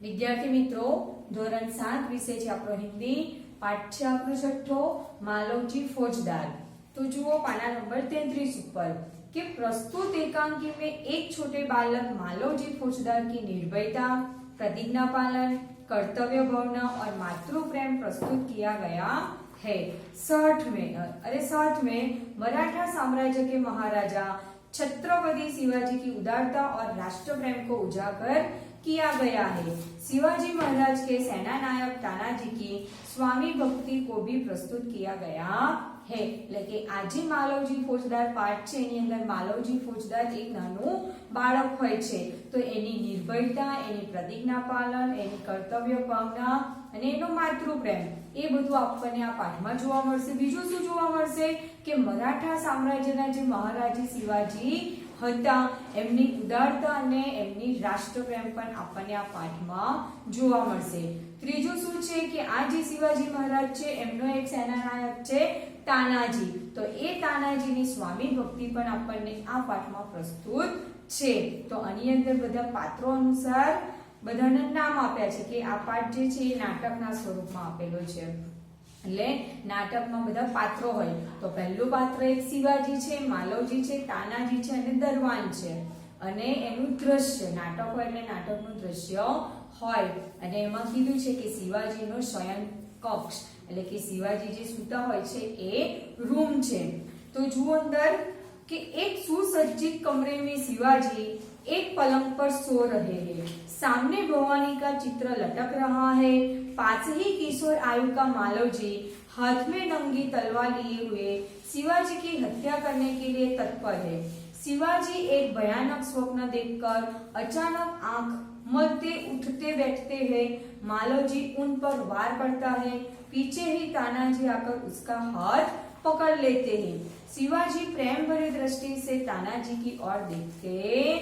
વિદ્યાર્થી મિત્રો, ધોરણ 7 વિષય છે આપણો હિન્દી, પાઠ છે આપણો છઠ્ઠો, मालवजी फौजदार। तो जुओ पाना नंबर 33 ऊपर कि प्रस्तुत एकांकी में एक छोटे बालक मालवजी फौजदार की निर्भयता, प्रतिज्ञा पालन, कर्तव्य भावना और मातृ प्रेम प्रस्तुत किया गया है। 60 में मराठा साम्राज्य के महाराजा छत्रपति शिवाजी की उदारता और राष्ट्र प्रेम को उजागर किया गया है। शिवाजी महाराज के सेना नायक तानाजी की स्वामी भक्ति को भी प्रस्तुत किया गया है। એટલે કે આજે માલવજી ફોજદાર પાઠ છે એની અંદર માલવજી ફોજદાર એક નાનું બાળક હોય છે તો એની નિર્ભયતા, એની પ્રતિજ્ઞા પાલન, એની કર્તવ્ય ભાવના અને એનો માતૃપ્રેમ એ બધું આપણને આ પાઠમાં જોવા મળશે। બીજું શું જોવા મળશે કે મરાઠા સામ્રાજ્યના જે મહારાજા શિવાજી હતા એમની ઉદારતા અને એમની રાષ્ટ્રપ્રેમ પણ આપણને આ પાઠમાં જોવા મળશે। ત્રીજું શું છે કે આ જે શિવાજી મહારાજ છે એમનો એક સેનાનાયક છે તાનાજી, તો એ તાનાજીની સ્વામી ભક્તિ પણ આપણને આ પાઠમાં પ્રસ્તુત છે। તો આની અંદર બધા પાત્રો અનુસાર બધાના નામ આપ્યા છે કે આ પાઠ જે છે એ નાટકના સ્વરૂપમાં આપેલો છે। એટલે નાટકમાં બધા પાત્રો હોય તો પહેલું પાત્ર એક શિવાજી છે, માલવજી છે, તાનાજી છે અને દરવાન છે અને એનું દ્રશ્ય નાટક હોય એટલે નાટકનું દ્રશ્ય હોય અને એમાં કીધું છે કે શિવાજીનો શયન કક્ષ એટલે કે शिवाजी जी सूता होय छे ए रूम छे। तो जुओ अंदर कि एक सुसज्जित कमरे में शिवाजी एक पलंग पर सो रहे हैं। सामने भवानी का चित्र लटक रहा है। पास ही किशोर आयु का मालवजी हाथ में नंगी तलवार लिए हुए शिवाजी की हत्या करने के लिए तत्पर है। शिवाजी एक भयानक स्वप्न देखकर अचानक आंख मलते उठते बैठते हैं। मालवजी उन पर वार करता है। पीछे ही तानाजी आकर उसका हाथ पकड़ लेते हैं। शिवाजी प्रेम भरी दृष्टि से तानाजी की ओर देखते हैं।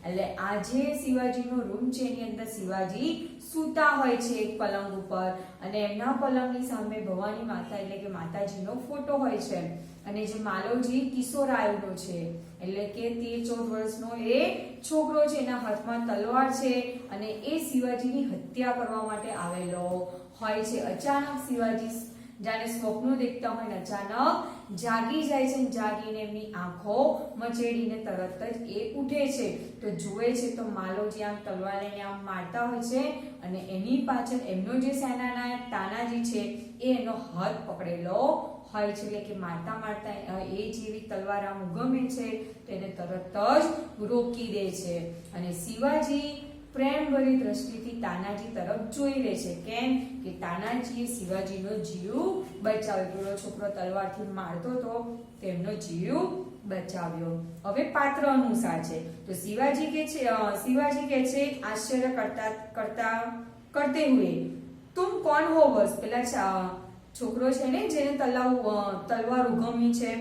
એટલે આજે શિવાજીનો રૂમ છે એની અંદર શિવાજી સૂતા હોય છે એક પલંગ ઉપર અને એમના પલંગની સામે ભવાની માતા એટલે કે માતાજીનો ફોટો હોય છે અને જે માલવજી કિશોર આયુનો છે એટલે કે 13-14 વર્ષનો એ છોકરો છે એના હાથમાં તલવાર છે અને એ શિવાજીની હત્યા કરવા માટે આવેલો હોય છે। અચાનક શિવાજી જાણે સ્વપ્નો દેખતા હોય અચાનક જાગી જાય છે, જાગીને એમની આંખો મચેડીને તરત જ એ ઉઠે છે તો જુએ છે તો માલવજી આમ તલવાર લઈને આમ મારતા હોય છે અને એની પાછળ એમનો જે સેનાનાયક તાનાજી છે એ એનો હાથ પકડેલો હોય છે એટલે કે મારતા મારતા એ જેવી તલવાર આમ ઉગમે છે તો એને તરત જ રોકી દે છે અને શિવાજી પ્રેમ ભરી દ્રષ્ટિથી તાનાજી તરફ જોઈ રહે છે। કેમ કે તાનાજીએ શિવાજીનો જીવ બચાવ્યો, પેલો છોકરો તલવારથી મારતો તો તેમનો જીવ બચાવ્યો। હવે પાત્ર અનુસાર છે તો શિવાજી કહે છે આશ્ચર્ય કરते हुए तुम कौन हो बस। પેલા છોકરો છે ને જેને તલવાર ઉગમી છે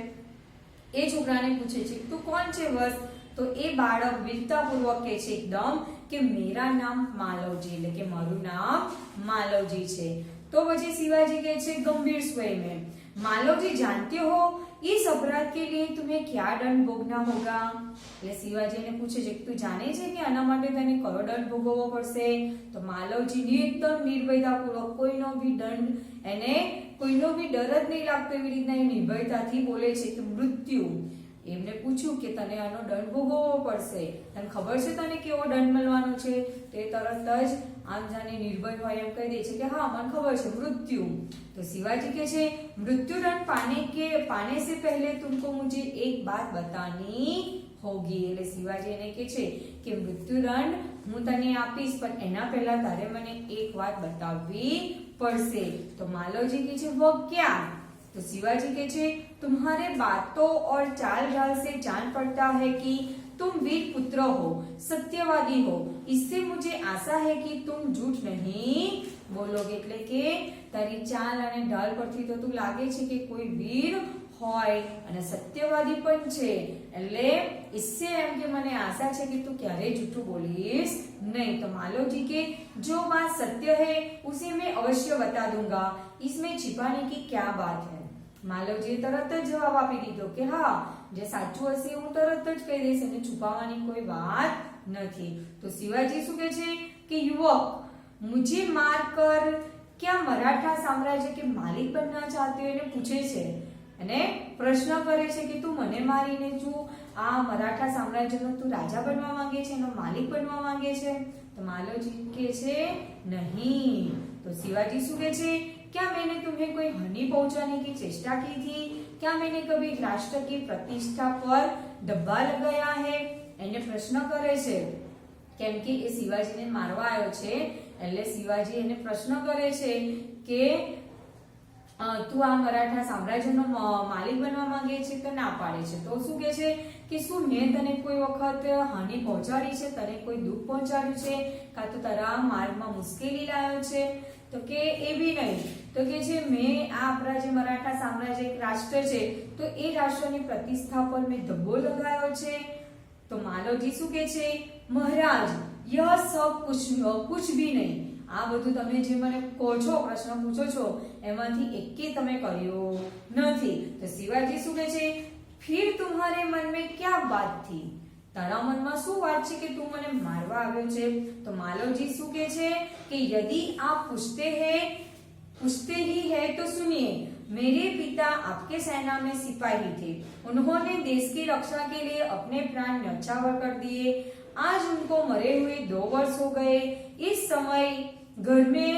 એ છોકરાને પૂછે છે તું કોણ છે બસ। તો એ બાળક વીરતાપૂર્વક કહે છે એકદમ કે मेरा नाम मालवजी એટલે કે મારું નામ માલવજી છે। तो પછી शिवाजी કહે છે गंभीर स्वर में मालवजी जानते हो इस अपराध के लिए तुम्हें क्या दंड भोगना होगा। એટલે શિવાજીને પૂછે છે તું જાણે છે કે આના માટે તને કયો દંડ ભોગવવો પડશે। તો માલવજી એકદમ નિર્ભયતાપૂર્વક કોઈનો બી દંડ એને કોઈનો બી ડર જ નહીં લાગતો એવી રીતના એ નિર્ભયતાથી બોલે છે કે મૃત્યુ। એમને પૂછ્યું કે તને આનો દંડ ભોગવવો પડશે, તને ખબર છે તને કેવો દંડ મળવાનો છે? તે તરત જ આમ જાણે નિર્ભય હોય એમ કહી દે છે કે હા મને ખબર છે મૃत्यु। तो शिवाजी કહે છે मृत्यु दंड पाने से पहले तुमको मुझे एक बात बतानी होगी। એટલે શિવાજી એને કહે છે કે મૃત્યુ દંડ હું તને આપીશ પણ એના પહેલા તારે મને એક વાત બતાવવી પડશે। તો માલવજી કહે છે वो क्या। तो शिवाजी कहते हैं तुम्हारे बातों और चाल ढाल से जान पड़ता है कि तुम वीर पुत्र हो, सत्यवादी हो। इससे मुझे आशा है कि तुम झूठ नहीं बोलोगे। એટલે કે તારી ચાલ અને ઢાલ પરથી તો તું લાગે છે કે કોઈ વીર હોય અને સત્યવાદી પણ છે એટલે इससे એમ કે મને આશા છે કે તું ક્યારે જૂઠું બોલીશ नहीं। तो मालवजी के जो बात सत्य है उसे मैं अवश्य बता दूंगा, इसमें छिपाने की क्या बात है। मालवजीए तरत ज जवाब आपी दीधो के हाँ जे साचुं हशे हूँ तरत ज कही दईश અને છુપાવવાની કોઈ વાત નથી। તો શિવાજી શું કહે છે કે યુવક મુझे मारकर क्या मराठा साम्राज्य के मालिक बनना चाहते हो, એને પૂછે છે અને પ્રશ્ન કરે છે કે તું મને મારીને તું આ મરાઠા સામ્રાજ્યનો તું રાજા બનવા માંગે છે, એનો માલિક બનવા માંગે છે। તો માલવજી કહે છે नहीं। तो शिवाजी શું કહે છે क्या मैंने तुम्हें कोई हानि पहुंचाने की चेष्टा की थी, क्या मैंने कभी राष्ट्र की प्रतिष्ठा पर दब्बा लगाया है, એને પ્રશ્ન કરે છે કેમ કે એ શિવાજીને મારવા આવ્યો છે એટલે શિવાજી એને પ્રશ્ન કરે છે કે તું આ મરાઠા સામ્રાજ્યનો માલિક બનવા માંગે છે તો ના પાડે છે। તો શું કહે છે કે શું મેં તને કોઈ વખત હાનિ પહોંચાડી છે, તને કોઈ દુઃખ પહોંચાડ્યું છે, કાં તો તારા માર્ગમાં મુશ્કેલી લાવ્યો છે? તો કે એ બી નહીં। તો કે છે મેં આ આપણા જે મરાઠા સામ્રાજ્ય એક રાષ્ટ્ર છે તો એ રાષ્ટ્રની પ્રતિષ્ઠા પર મેં ધબ્બો લગાવ્યો છે। તો માલવજી શું કહે છે મહારાજ યહ સબ કુછ ભી નહીં, આ બધું તમે જે મને કહો છો, પ્રશ્ન પૂછો છો એમાંથી એકે તમે કર્યો નથી। તો શિવાજી શું કહે છે फिर तुम्हारे मन में क्या बात थी, તારા મનમાં શું વાત છે કે તું મને મારવા આવ્યો છે? તો માલવજી શું કહે છે કે यदि आप पूछते ही है तो सुनिए, मेरे पिता आपके सेना में सिपाही थे, उन्होंने देश की रक्षा के लिए अपने प्राण न्यौछावर कर दिए। आज उनको मरे हुए 2 वर्ष हो गए। इस समय घर में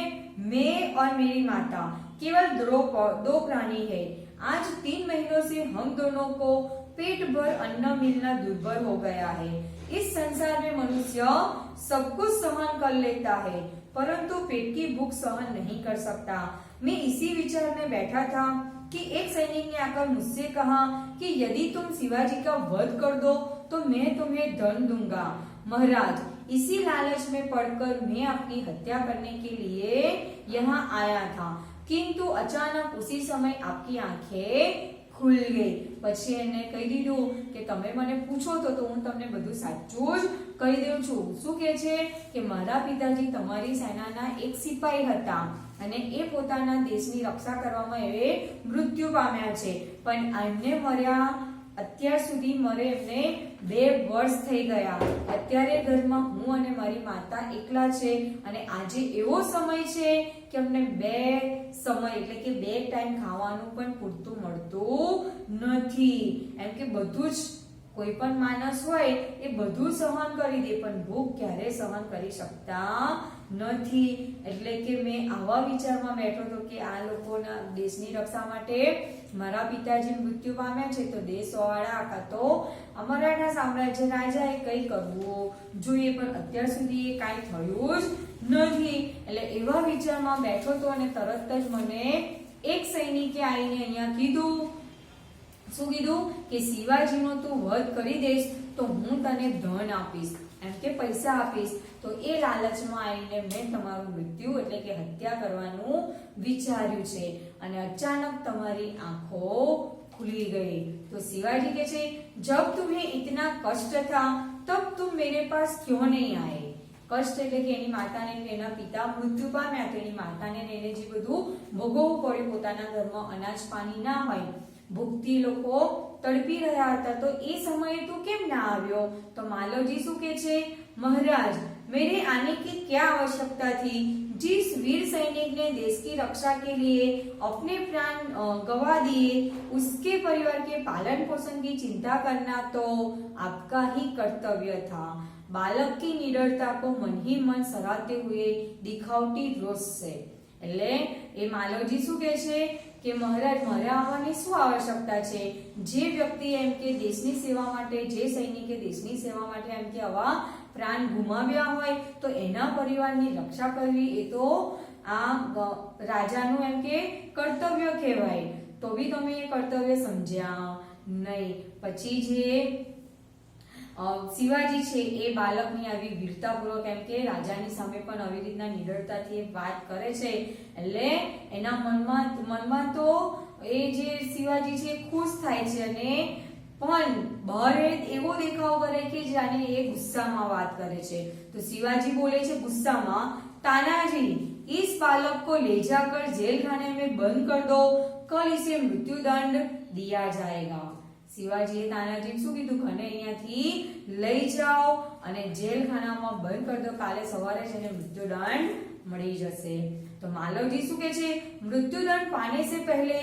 मैं और मेरी माता केवल 2 प्राणी है। आज 3 महीनों से हम दोनों को पेट भर अन्न मिलना दुर्भर हो गया है। इस संसार में मनुष्य सब कुछ सहन कर लेता है परंतु पेट की भूख सहन नहीं कर सकता। मैं इसी विचार में बैठा था कि एक सैनिक ने आकर मुझसे कहा कि यदि तुम शिवाजी का वध कर दो तो मैं तुम्हें धन दूंगा। महाराज इसी लालच में पड़कर मैं अपनी हत्या करने के लिए यहाँ आया था, किंतु अचानक उसी समय आपकी आंखें खुल गई। પછી એને કહી દીધું કે તમે મને પૂછો તો હું તમને બધું સાચું જ કહી દઉં છું। શું કહે છે કે મારા પિતાજી તમારી સેનાના એક સિપાહી હતા અને એ પોતાના દેશની રક્ષા કરવામાં એ મૃત્યુ પામ્યા છે, પણ એમને મર્યા અત્યાર સુધી મરે એમને 2 વર્ષ થઈ ગયા। અત્યારે ઘરમાં હું અને મારી માતા એકલા છે અને આજે એવો સમય છે કે અમને 2 સમય એટલે કે 2 ટાઈમ ખાવાનું પણ પૂરતું મળતું નથી। એમ કે બધું જ કોઈ પણ માણસ હોય એ બધું સહન કરી દે પણ ભૂખ ક્યારે સહન કરી શકતા નથી। એટલે કે મેં આવા વિચારમાં બેઠો હતો કે આ લોકોના દેશની રક્ષા માટે મારા પિતાજી મૃત્યુ પામ્યા છે તો દેશવાળા કાં તો મરાઠા સામ્રાજ્ય રાજાએ કંઈ કરવું જોઈએ, પણ અત્યાર સુધી એ કાંઈ થયું જ નથી। એટલે એવા વિચારમાં બેઠો હતો અને તરત જ મને એક સૈનિકે આવીને અહીંયા કીધું, શું કીધું કે શિવાજીનો તું વધ કરી દઈશ તો હું તને ધન આપીશ, એમ કે પૈસા આપીશ। તો એ લાલચમાં આવીને મેં તમારું મૃત્યુ એટલે કે હત્યા કરવાનું વિચાર્યું છે અને અચાનક તમારી આંખો खुली गई। तो शिवाजी कहते हैं जब तुम्हें इतना कष्ट था तब तुम मेरे पास क्यों नहीं आए। कष्ट એટલે કે એની માતાને એના પિતા મૃત્યુ પામ્યા તો એની માતાને એને જે બધું ભોગવવું પડ્યું, પોતાના ઘરમાં અનાજ પાણી ના હોય, ભૂખથી લોકો તડપી રહ્યા હતા, તો એ સમયે તું કેમ ના આવ્યો? તો માલવજી શું કહે છે महाराज मेरे आने की क्या आवश्यकता थी। जिस वीर सैनिक ने देश की रक्षा के लिए अपने प्राण गंवा दिए उसके परिवार के पालन पोषण की चिंता करना तो आपका ही कर्तव्य था। बालक की निडरता को मन ही मन सराहते हुए दिखावटी रोष से। એટલે એ માલવજી શું કહે છે કે મહારાજ મારે આવવાની શું આવશ્યકતા છે? જે વ્યક્તિ એમ કે દેશની સેવા માટે, જે સૈનિકે દેશની સેવા માટે એમ કે આવા પ્રાણ ગુમાવ્યા હોય તો એના પરિવારની રક્ષા કરવી એ તો આ રાજાનું એમ કે કર્તવ્ય કહેવાય, તો બી તમે એ કર્તવ્ય સમજ્યા નહીં। પછી જે શિવાજી છે એ બાળકની આવી વીરતાપૂર્વક એમ કે રાજાની સામે પણ આવી રીતના નિડરતાથી વાત કરે છે, એટલે એના મનમાં તો એ જે શિવાજી છે ખુશ થાય છે અને પણ બહાર એવો દેખાવ કરે કે જાણે એ ગુસ્સામાં વાત કરે છે। તો શિવાજી બોલે છે ગુસ્સામાં, तानाजी इस बालक को ले जाकर जेल खाने में बंद कर दो, कल इसे मृत्यु दंड दिया जाएगा। શિવાજીએ તાનાજીને શું કીધું, ઘને અહીંયાથી લઈ જાઓ અને જેલખાનામાં બંધ કરી દો, કાલે સવારે છે એને મૃત્યુદંડ મળી જશે। તો માલવજી શું કહે છે, મૃત્યુદંડ પાને સે પહેલે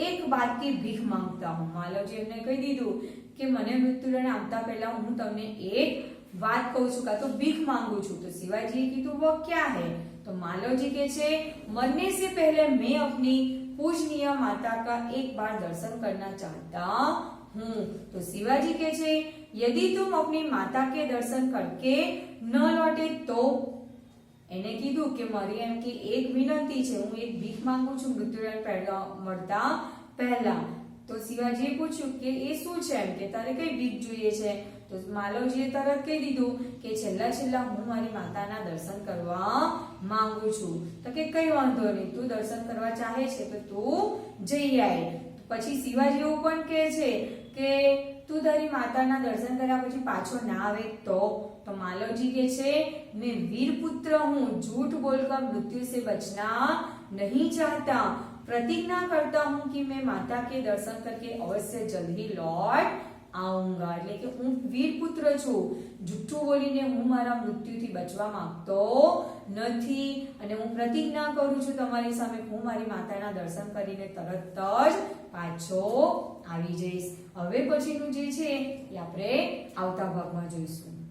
એક બાત की भीख मांगता हूँ। मालवजी એમને કહી દીધું કે મને મૃત્યુદંડ આપતા પહેલા હું તમને એક વાત કહું છું, કા તો ભીખ માંગુ છું। તો શિવાજીએ કીધું वो क्या है? तो मालवजी કહે છે मरने से पहले मैं अपनी पूजनीय माता का एक बार दर्शन करना चाहता हूँ। तो शिवाजी કહે છે यदि तुम अपनी माता के दर्शन करके न लौटे तो, એને કીધું કે મારી એમ કે એક વિનંતી છે, હું એક ભીખ માંગુ છું મૃત્યુદંડ પહેલા મળતા પહેલા। તો શિવાજીએ પૂછ્યું કે એ શું છે, એમ કે તારે કઈ ભીખ જોઈએ છે? તો માલવજીએ તરત કહી દીધું કે છેલ્લા હું મારી માતાના દર્શન કરવા માંગુ છું। તો કે કઈ વાંધો નહીં, તું દર્શન કરવા ચાહે છે તો તું જઈ આય। પછી શિવાજી એવું પણ કહે છે કે તું તારી માતાના દર્શન કર્યા પછી પાછો ના આવે તો मालवजी કહે છે मैं वीर पुत्र हूँ, झूठ बोलकर मृत्यु से बचना नहीं चाहता, प्रतिज्ञा करता हूँ कि मैं माता के दर्शन करके अवश्य जल्द ही लौट आऊंगा। એટલે કે હું વીર પુત્ર છું, જુઠ્ઠું બોલીને હું મારા મૃત્યુથી બચવા માંગતો નથી અને હું પ્રતિજ્ઞા કરું છું તમારી સામે હું મારી માતાના દર્શન કરીને તરત જ પાછો આવી જઈશ। હવે પછીનું જે છે એ આપણે આવતા ભાગમાં જોઈશું।